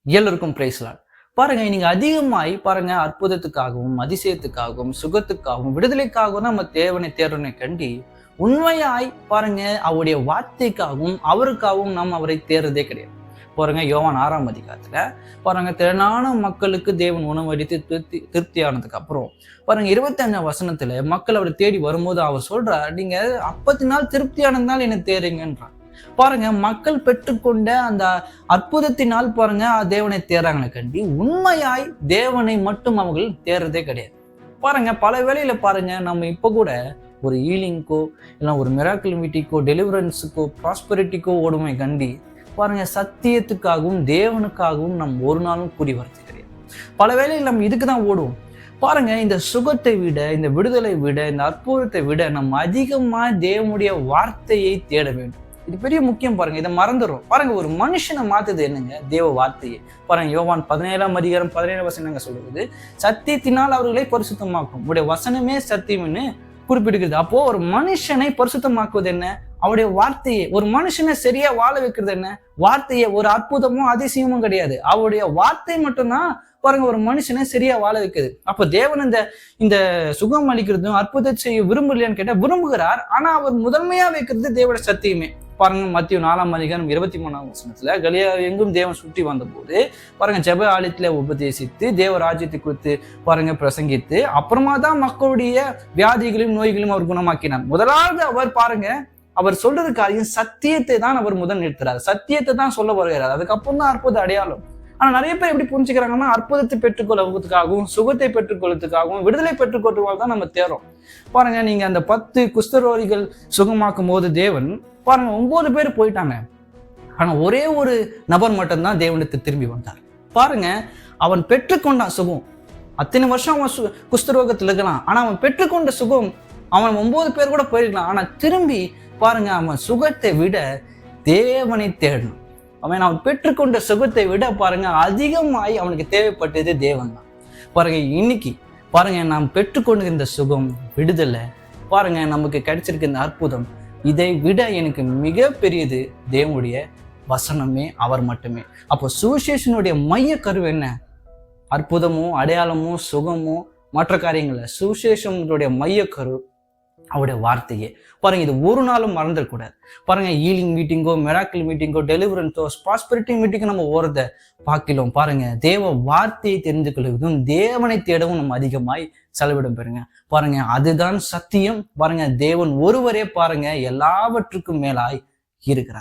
எல்லோருக்கும் பிரைஸ்லாட். பாருங்க, நீங்க அதிகமாய் பாருங்க அற்புதத்துக்காகவும் அதிசயத்துக்காகவும் சுகத்துக்காகவும் விடுதலைக்காகவும் நம்ம தேவனை தேர்வனை கண்டி உண்மையாய் பாருங்க அவருடைய வார்த்தைக்காகவும் அவருக்காகவும் நாம் அவரை தேர்றதே கிடையாது. பாருங்க, யோவான் 6ஆம் அதிகாரத்துல பாருங்க திரளான மக்களுக்கு தேவன் உணவளித்து திருப்தியானதுக்கு அப்புறம் பாருங்க 25ஆம் வசனத்துல மக்கள் அவரை தேடி வரும்போது அவர் சொல்றார், நீங்க 50 நாள் திருப்தியானதுனால என்ன தேடுங்கன்றார். பாருங்க, மக்கள் பெற்றுக்கொண்ட அந்த அற்புதத்தினால் பாருங்க தேவனை தேர்றாங்களே கண்டி உண்மையாய் தேவனை மட்டும் அவர்கள் தேர்றதே கிடையாது. பாருங்க, பல வேளையில பாருங்க நம்ம இப்ப கூட ஒரு ஹீலிங்க்கோ இல்லை ஒரு மிராக்கிள் மீட்டிக்கோ டெலிவரன்ஸுக்கோ ப்ராஸ்பரிட்டிக்கோ ஓடுமை கண்டி பாருங்க சத்தியத்துக்காகவும் தேவனுக்காகவும் நம்ம ஒரு நாளும் கூடி வரது கிடையாது. பல வேளையில் நம்ம இதுக்கு தான் ஓடுவோம். பாருங்க, இந்த சுகத்தை விட, இந்த விடுதலை விட, இந்த அற்புதத்தை விட நம்ம அதிகமா தேவனுடைய வார்த்தையை தேட வேண்டும். இது பெரிய முக்கியம். பாருங்க, இதை மறந்துடும். பாருங்க, ஒரு மனுஷனை மாத்துது என்னங்க? தேவ வார்த்தையை. பாருங்க, யோவான் 17ஆம் அதிகாரம் 17 வசனங்க சொல்லுவது, சத்தியத்தினால் அவர்களை பரிசுத்தமாக்கும், உடைய வசனமே சத்தியம்னு குறிப்பிடுகிறது. அப்போ ஒரு மனுஷனை பரிசுத்தமாக்குவது என்ன? அவருடைய வார்த்தையை. ஒரு மனுஷனை சரியா வாழ வைக்கிறது என்ன? வார்த்தையை. ஒரு அற்புதமும் அதிசயமும் கிடையாது, அவருடைய வார்த்தை மட்டும்தான் பாருங்க ஒரு மனுஷனை சரியா வாழ வைக்குது. அப்ப தேவன் இந்த சுகம் அளிக்கிறதும் அற்புதம் செய்ய விரும்பலையான்னு கேட்டா விரும்புகிறார். ஆனா அவர் முதன்மையா வைக்கிறது தேவனுடைய சத்தியமே. பாருங்க, மத்திய 4ஆம் அதிகாரம் 23ஆம் வசனத்துல கலியா எங்கும் தேவன் சுற்றி வந்த போது பாருங்க ஜெப ஆலயத்துல உபதேசித்து தேவ ராஜ்யத்தை குறித்து பாருங்க பிரசங்கித்து அப்புறமா தான் மக்களுடைய வியாதிகளையும் நோய்களையும் அவர் குணமாக்கினார். முதலாவது அவர் பாருங்க அவர் சொல்றது காரியம் சத்தியத்தை தான் அவர் முதல் நிறுத்துறாரு. சத்தியத்தை தான் சொல்ல வருகிறார். அதுக்கப்புறம் தான் அற்புத அடையாளம். ஆனா நிறைய பேர் எப்படி புரிஞ்சுக்கிறாங்கன்னா அற்புதத்தை பெற்றுக்கொள்வதற்காகவும் சுகத்தை பெற்றுக்கொள்வதற்காகவும் விடுதலை பெற்றுக்கொள்வதால் தான் நம்ம தேறோம். பாருங்க, நீங்க அந்த 10 குஷ்டரோகிகள் சுகமாக்கும் போது தேவன் பாருங்க 9 பேர் போயிட்டாங்க. ஆனா ஒரே ஒரு நபர் மட்டும்தான் தேவனுக்கு திரும்பி வந்தார். பாருங்க, அவன் பெற்றுக்கொண்டான் சுகம். அத்தனை வருஷம் அவன் குஷ்டரோகத்தில் இருக்கலாம். ஆனா அவன் பெற்றுக்கொண்ட சுகம், அவன் 9 பேர் கூட போயிருக்கலாம். ஆனா திரும்பி பாருங்க அவன் சுகத்தை விட தேவனை தேடணும். அவன் பெற்றுக்கொண்ட சுகத்தை விட பாருங்க அதிகமாய் அவனுக்கு தேவைப்பட்டது தேவன் தான். பாருங்க, இன்னைக்கு பாருங்க நாம் பெற்றுக்கொண்டு இந்த சுகம் விடுதலை பாருங்க நமக்கு கிடைச்சிருக்க இந்த அற்புதம், இதை விட எனக்கு மிக பெரியது தேவனுடைய வசனமே, அவர் மட்டுமே. அப்போ சுவிசேஷனுடைய மைய கரு என்ன? அற்புதமோ அடையாளமோ சுகமோ மற்ற காரியங்கள்ல சுவிசேஷனுடைய மைய கரு அவருடைய வார்த்தையே. பாருங்க, இது ஒரு நாளும் மறந்துடக்கூடாது. பாருங்க, ஹீலிங் மீட்டிங்கோ மிராக்கிள் மீட்டிங்கோ டெலிவரன்ஸோ ப்ராஸ்பரிட்டி மீட்டிங்கோ நம்ம ஓரத பார்க்கலாம். பாருங்க, தேவ வார்த்தையை தெரிந்து கொள்வதும் தேவனை தேடவும் நம்ம அதிகமாய் செலவிடம் பெறுங்க. பாருங்க, அதுதான் சத்தியம். பாருங்க, தேவன் ஒருவரே பாருங்க எல்லாவற்றுக்கும் மேலாய் இருக்கிறார்.